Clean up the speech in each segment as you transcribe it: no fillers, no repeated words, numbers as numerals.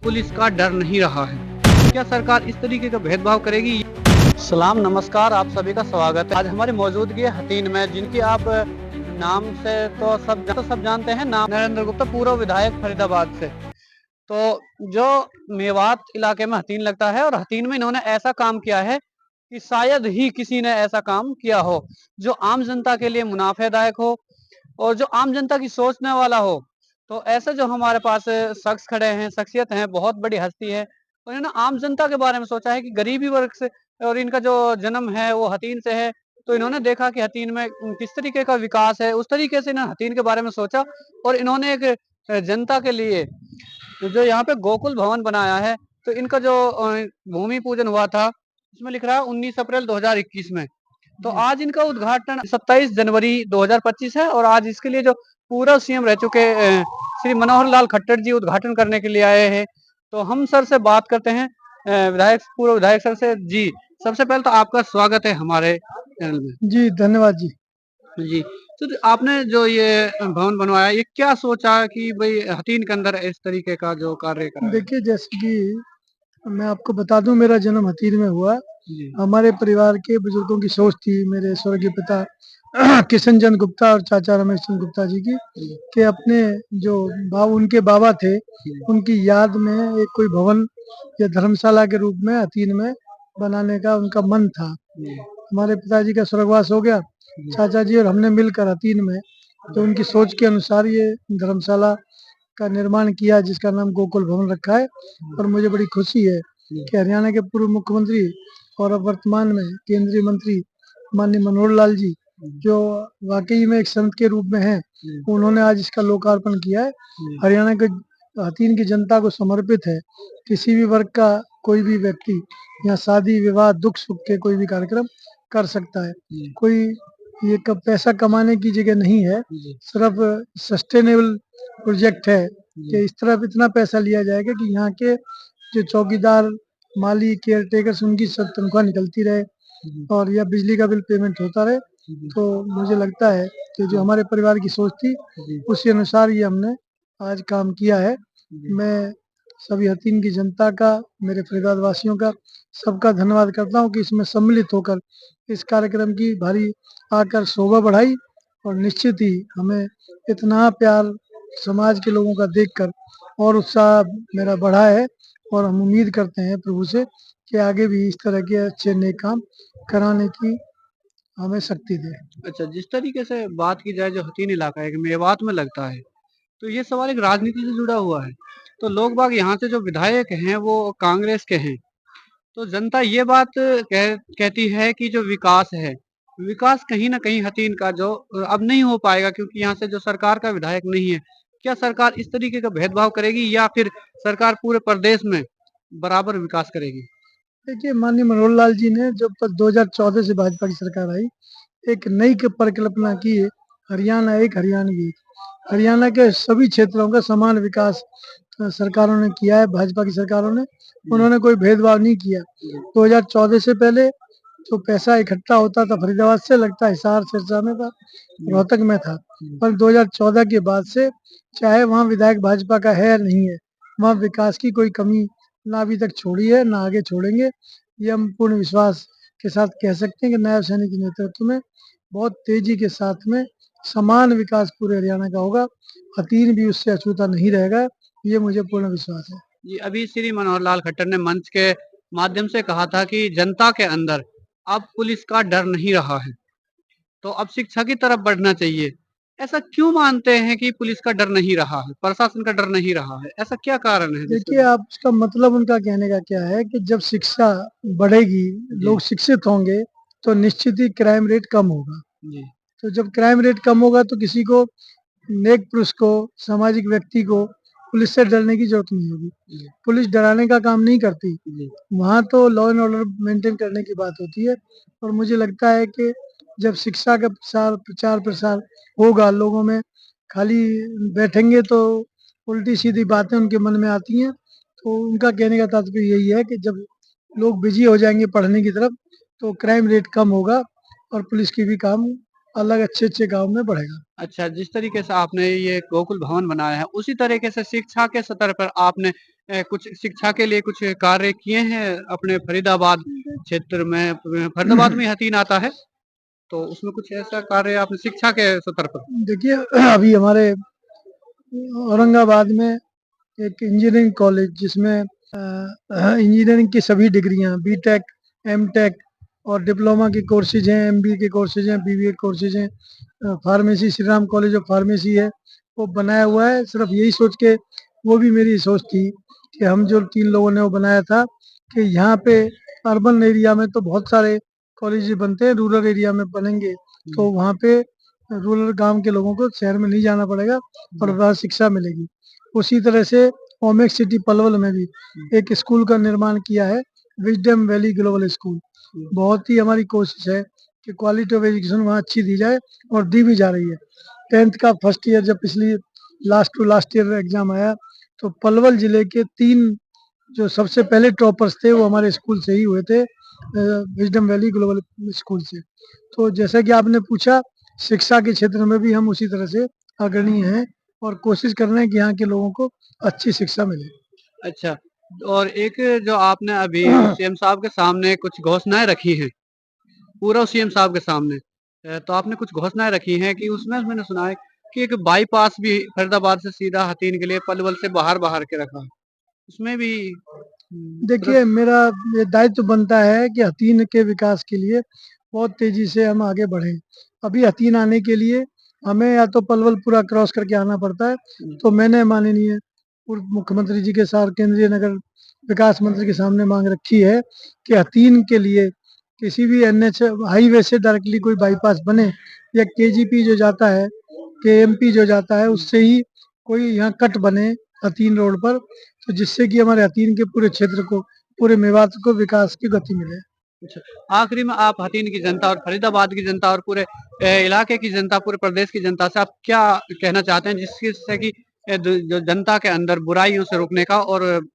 Police का डर नहीं रहा है। क्या सरकार इस तरीके का भेदभाव करेगी? सलाम नमस्कार, आप सभी का स्वागत है। आज हमारी मौजूदगी है हथीन में, जिनकी आप नाम से तो सब जानते हैं, नाम नरेंद्र गुप्ता, पूर्व विधायक फरीदाबाद से। तो जो मेवात इलाके में हथीन लगता है, और हथीन में इन्होंने ऐसा काम किया है कि शायद ही किसी ने ऐसा काम किया हो जो आम जनता के लिए मुनाफेदायक हो और जो आम जनता की सोचने वाला हो। तो ऐसे जो हमारे पास शख्स खड़े हैं, शख्सियत हैं, बहुत बड़ी हस्ती है, और इन्होंने आम जनता के बारे में सोचा है कि गरीबी वर्ग से, और इनका जो जन्म है वो हथीन से है। तो इन्होंने देखा कि हथीन में किस तरीके का विकास है, उस तरीके से इन्होंने हथीन के बारे में सोचा, और इन्होंने एक जनता के लिए जो यहाँ पे गोकुल भवन बनाया है। तो इनका जो भूमि पूजन हुआ था, इसमें लिख रहा है 19 अप्रैल 2021 में। तो आज इनका उद्घाटन 27 जनवरी 2025 है, और आज इसके लिए जो पूरा सीएम रह चुके श्री मनोहर लाल खट्टर जी उद्घाटन करने के लिए आए हैं। तो हम सर से बात करते हैं, पूर्व विधायक सर से। जी, सबसे पहले तो आपका स्वागत है हमारे चैनल में। जी, धन्यवाद जी। जी, तो आपने जो ये भवन बनवाया, ये क्या सोचा कि भाई हथीन के अंदर इस तरीके का जो कार्य करा है? देखिए, जैसे कि मैं आपको बता दूँ, मेरा जन्म हथीन में हुआ। जी, हमारे परिवार के बुजुर्गों की सोच थी, मेरे स्वर्गीय पिता किशन चंद गुप्ता और चाचा रमेश चंद्र गुप्ता जी की, जी, कि अपने जो उनके बाबा थे, जी, उनकी याद में एक कोई भवन या धर्मशाला के रूप में हथीन में बनाने का उनका मन था। जी, हमारे पिताजी का स्वर्गवास हो गया, जी, चाचा जी और हमने मिलकर हथीन में, तो उनकी सोच के अनुसार ये धर्मशाला का निर्माण किया, जिसका नाम गोकुल भवन रखा है। और मुझे बड़ी खुशी है जी, कि हरियाणा के पूर्व मुख्यमंत्री और अब वर्तमान में केंद्रीय मंत्री माननीय मनोहर लाल जी, जो वाकई में एक संत के रूप में हैं, जी, उन्होंने आज इसका लोकार्पण किया है। जी, हरियाणा के हथीन की जनता को समर्पित है। किसी भी वर्ग का कोई भी व्यक्ति यहाँ शादी विवाह दुख सुख के कोई भी कार्यक्रम कर सकता है। जी, कोई ये पैसा कमाने की जगह नहीं है, जी, सिर्फ सस्टेनेबल प्रोजेक्ट है जी, कि इस तरफ इतना पैसा लिया जाएगा कि यहाँ के जो चौकीदार, माली, केयरटेकर्स, उनकी सब तनख्वाह निकलती रहे जी, और या बिजली का बिल पेमेंट होता रहे। जी, तो मुझे लगता है कि जो हमारे परिवार की सोच थी, जी, उसी अनुसार ये हमने आज काम किया है। जी, मैं सभी हथीन की जनता का, मेरे फरीदाबाद वासियों का, सबका धन्यवाद करता हूँ कि इसमें सम्मिलित होकर इस कार्यक्रम की भारी आकर शोभा बढ़ाई। और निश्चित ही हमें इतना प्यार समाज के लोगों का देखकर और उत्साह मेरा बढ़ा है, और हम उम्मीद करते हैं प्रभु से कि आगे भी इस तरह के अच्छे नेक काम कराने की हमें शक्ति दे। अच्छा, जिस तरीके से बात की जाए, जो हथीन इलाका है, कि मेवात में लगता है, तो ये सवाल एक राजनीति से जुड़ा हुआ है। तो लोग बाग यहाँ से जो विधायक हैं वो कांग्रेस के हैं। तो जनता ये बात कहती है कि जो विकास है, विकास कहीं न कहीं हथीन का जो अब नहीं हो पाएगा, क्योंकि यहाँ से जो सरकार का विधायक नहीं है। क्या सरकार इस तरीके का भेदभाव करेगी, या फिर सरकार पूरे प्रदेश में बराबर विकास करेगी? देखिए, माननीय मनोहर लाल जी ने जब तक 2014 से भाजपा की सरकार आई, एक नई परिकल्पना की है, हरियाणा एक, हरियाणवी एक। हरियाणा के सभी क्षेत्रों का समान विकास सरकारों ने किया है, भाजपा की सरकारों ने। जी, उन्होंने कोई भेदभाव नहीं किया। जी, 2014 से पहले जो पैसा इकट्ठा होता था फरीदाबाद से, लगता हिसार, सिरसा में था, जी, रोहतक में था। जी, पर 2014 के बाद से, चाहे वहाँ विधायक भाजपा का है या नहीं है, वहाँ विकास की कोई कमी ना अभी तक छोड़ी है, ना आगे छोड़ेंगे। ये हम पूर्ण विश्वास के साथ कह सकते हैं कि नायब सैनी के नेतृत्व में बहुत तेजी के साथ में समान विकास पूरे हरियाणा का होगा। हथीन भी उससे अछूता नहीं रहेगा, ये मुझे पूर्ण विश्वास है। जी। अभी श्री मनोहर लाल खट्टर ने मंच के माध्यम से कहा था कि जनता के अंदर अब पुलिस का डर नहीं रहा है, तो अब शिक्षा की तरफ बढ़ना चाहिए। ऐसा क्यों मानते हैं कि पुलिस का डर नहीं रहा है, प्रशासन का डर नहीं रहा है? ऐसा क्या कारण है जिसके देखिए, आप उसका मतलब उनका कहने का क्या है कि जब शिक्षा बढ़ेगी, जी, लोग शिक्षित होंगे, तो निश्चित ही क्राइम रेट कम होगा। जी, तो जब क्राइम रेट कम होगा तो किसी को, नेक पुरुष को, सामाजिक व्यक्ति को पुलिस से डरने की ज़रूरत नहीं होगी। जी, पुलिस डराने का काम नहीं करती। जी, वहाँ तो लॉ एंड ऑर्डर मेंटेन करने की बात होती है। और मुझे लगता है कि जब शिक्षा का प्रचार-प्रसार होगा, लोगों में खाली बैठेंगे तो उल्टी-सीधी बातें उनके मन में आती हैं। तो उनका कहने का तात्पर्य यही है कि जब लोग बिज़ी हो जाएँगे पढ़ने की तरफ, तो क्राइम रेट कम होगा और पुलिस की भी काम अलग अच्छे-अच्छे गाँव में बढ़ेगा। अच्छा, जिस तरीके से आपने ये गोकुल भवन बनाया है, उसी तरीके से शिक्षा के स्तर पर आपने कुछ शिक्षा के लिए कुछ कार्य किए हैं अपने फरीदाबाद क्षेत्र में? फरीदाबाद में हतीन आता है, तो उसमें कुछ ऐसा कार्य आपने शिक्षा के स्तर पर? देखिए अभी हमारे औरंगाबाद में एक इंजीनियरिंग कॉलेज जिसमें इंजीनियरिंग की सभी डिग्रियां बीटेक, एमटेक और डिप्लोमा के कोर्सेज हैं, एमबीए के कोर्सेज हैं, बीबीए कोर्सेज हैं, pharmacy Shri Ram college of pharmacy है, वो बनाया हुआ है। सिर्फ यही सोच के, वो भी मेरी सोच थी कि हम जो 3 लोगों ने वो बनाया था कि यहाँ पे अर्बन एरिया में तो बहुत सारे कॉलेज बनते हैं, रूरल एरिया में बनेंगे तो वहाँ पे रूरल गांव के लोगों को शहर में नहीं जाना पड़ेगा और वहाँ शिक्षा मिलेगी। उसी तरह से ओमेक सिटी पलवल में भी एक स्कूल का निर्माण किया है, विजडम वैली ग्लोबल स्कूल। बहुत ही हमारी कोशिश है कि क्वालिटी ऑफ एजुकेशन वहाँ अच्छी दी जाए और दी भी जा रही है। 10th का फर्स्ट ईयर जब पिछली last to last year exam आया तो पलवल जिले के 3 जो सबसे पहले टॉपर्स थे वो हमारे स्कूल से ही हुए थे, विजडम वैली ग्लोबल स्कूल से। तो जैसा कि आपने पूछा, शिक्षा के क्षेत्र में भी हम उसी तरह से अग्रणी हैं और कोशिश कर रहे हैं कि यहाँ के लोगों को अच्छी शिक्षा मिले। अच्छा, और एक जो आपने अभी सीएम साहब के सामने कुछ घोषणाएँ रखी हैं, पूर्व सीएम साहब के सामने, तो आपने कुछ घोषणाएँ रखी हैं कि उसमें मैंने सुना है कि एक बाईपास भी फरीदाबाद से सीधा हथीन के लिए पलवल से बाहर के रखा है। उसमें भी देखिए मेरा ये दायित्व बनता है कि हथीन के विकास के लिए बहुत तेजी से हम आगे बढ़ें। अभी हथीन आने के लिए हमें या तो पलवल पूरा क्रॉस करके आना पड़ता है, तो मैंने माननीय पूर्व मुख्यमंत्री जी के साथ केंद्रीय नगर विकास मंत्री के सामने मांग रखी है कि हथीन के लिए किसी भी एनएच हाईवे से डायरेक्टली कोई बाईपास बने या केजीपी जो जाता है, केएमपी जो जाता है उससे ही कोई यहाँ कट बने हथीन रोड पर, तो जिससे कि हमारे हथीन के पूरे क्षेत्र को, पूरे मेवात को विकास की गति मिले। अच्छा, आखिरी में आप हथीन की जनता और फरीदाबाद की जनता और पूरे इलाके की जनता, पूरे प्रदेश की जनता से आप क्या कहना चाहते हैं जिससे कि जो जनता के अंदर बुराइयों से रोकने का, और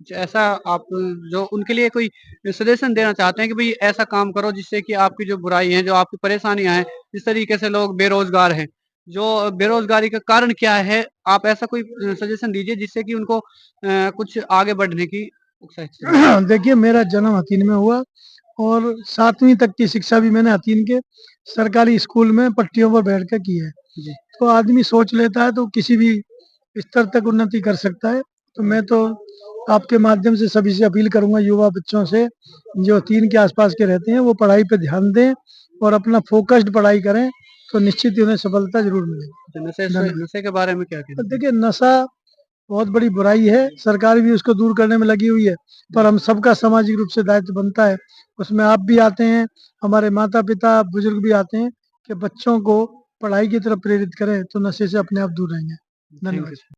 ऐसा आप जो उनके लिए कोई सजेशन देना चाहते हैं कि भाई ऐसा काम करो जिससे कि आपकी जो बुराई है, जो आपकी परेशानियां हैं, जिस तरीके से लोग बेरोजगार हैं, जो बेरोजगारी का कारण क्या है, आप ऐसा कोई सजेशन दीजिए जिससे कि उनको कुछ आगे बढ़ने की उत्साहित करें। देखिए मेरा जन्म हथीन में हुआ और 7वीं तक की शिक्षा भी मैंने हथीन के सरकारी स्कूल में पट्टियों पर बैठ कर की है। जी। तो आदमी सोच लेता है तो किसी भी स्तर तक उन्नति कर सकता है। तो मैं तो आपके माध्यम से सभी से अपील करूंगा, युवा बच्चों से जो हथीन के आसपास के रहते हैं वो पढ़ाई पे ध्यान दें और अपना फोकस्ड पढ़ाई करें, तो निश्चित ही उन्हें सफलता जरूर मिलेगी। धन्यवाद। नशे के बारे में क्या कहना तो चाहिए? देखिए नशा बहुत बड़ी बुराई है, सरकार भी उसको दूर करने में लगी हुई है, पर हम सबका सामाजिक रूप से दायित्व बनता है। उसमें आप भी आते हैं, हमारे माता-पिता, बुजुर्ग भी आते हैं कि बच्चों को पढ़ाई की तरफ प्रेरित करें, तो नशे से अपने आप दूर रहेंगे। थैंक धन्यवाद। यू।